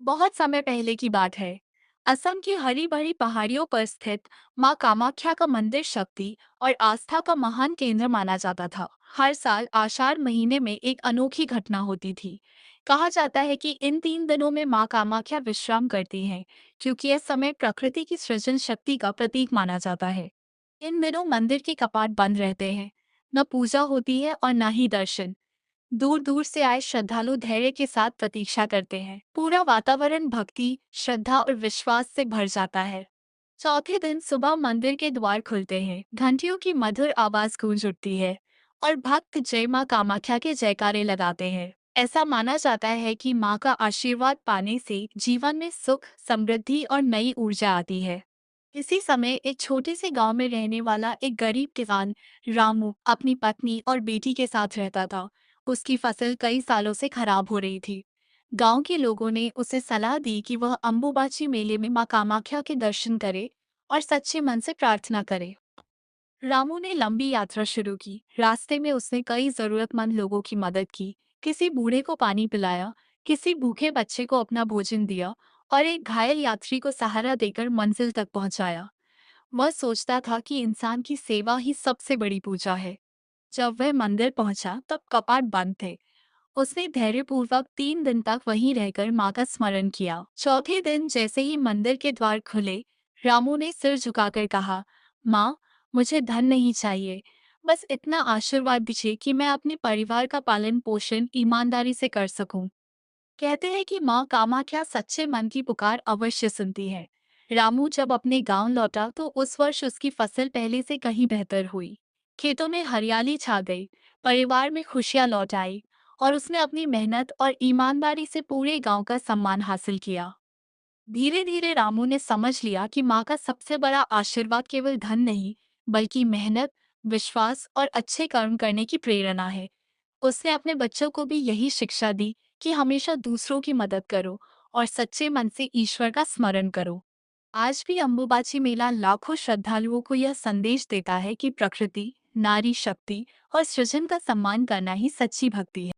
बहुत समय पहले की बात है। असम की हरी भरी पहाड़ियों पर स्थित मां कामाख्या का मंदिर शक्ति और आस्था का महान केंद्र माना जाता था। हर साल आषाढ़ महीने में एक अनोखी घटना होती थी। कहा जाता है कि इन 3 दिनों में मां कामाख्या विश्राम करती हैं, क्योंकि यह समय प्रकृति की सृजन शक्ति का प्रतीक माना जाता है। इन दिनों मंदिर के कपाट बंद रहते हैं, न पूजा होती है और न ही दर्शन। दूर दूर से आए श्रद्धालु धैर्य के साथ प्रतीक्षा करते हैं। पूरा वातावरण भक्ति, श्रद्धा और विश्वास से भर जाता है। चौथे दिन सुबह मंदिर के द्वार खुलते हैं, घंटियों की मधुर आवाज गूंज उठती है और भक्त जय मां कामाख्या के जयकारे लगाते हैं। ऐसा माना जाता है कि मां का आशीर्वाद पाने से जीवन में सुख, समृद्धि और नई ऊर्जा आती है। इसी समय एक छोटे से गांव में रहने वाला एक गरीब किसान रामू अपनी पत्नी और बेटी के साथ रहता था। उसकी फसल कई सालों से खराब हो रही थी। गांव के लोगों ने उसे सलाह दी कि वह अम्बुबाची मेले में मां कामाख्या के दर्शन करे और सच्चे मन से प्रार्थना करे। रामू ने लंबी यात्रा शुरू की। रास्ते में उसने कई जरूरतमंद लोगों की मदद की। किसी बूढ़े को पानी पिलाया, किसी भूखे बच्चे को अपना भोजन दिया और एक घायल यात्री को सहारा देकर मंजिल तक पहुंचाया। वह सोचता था कि इंसान की सेवा ही सबसे बड़ी पूजा है। जब वह मंदिर पहुंचा तब कपाट बंद थे। उसने धैर्यपूर्वक 3 दिन तक वहीं रहकर मां का स्मरण किया। चौथे दिन जैसे ही मंदिर के द्वार खुले, रामू ने सिर झुकाकर कहा, माँ, मुझे धन नहीं चाहिए, बस इतना आशीर्वाद दीजिए कि मैं अपने परिवार का पालन पोषण ईमानदारी से कर सकूं। कहते हैं कि माँ कामाख्या सच्चे मन की पुकार अवश्य सुनती है। रामू जब अपने गांव लौटा तो उस वर्ष उसकी फसल पहले से कहीं बेहतर हुई। खेतों में हरियाली छा गई, परिवार में खुशियां लौट आई और उसने अपनी मेहनत और ईमानदारी से पूरे गांव का सम्मान हासिल किया। धीरे धीरे रामू ने समझ लिया कि माँ का सबसे बड़ा आशीर्वाद केवल धन नहीं, बल्कि मेहनत, विश्वास और अच्छे कर्म करने की प्रेरणा है। उसने अपने बच्चों को भी यही शिक्षा दी कि हमेशा दूसरों की मदद करो और सच्चे मन से ईश्वर का स्मरण करो। आज भी अंबुबाची मेला लाखों श्रद्धालुओं को यह संदेश देता है कि प्रकृति, नारी शक्ति और सृजन का सम्मान करना ही सच्ची भक्ति है।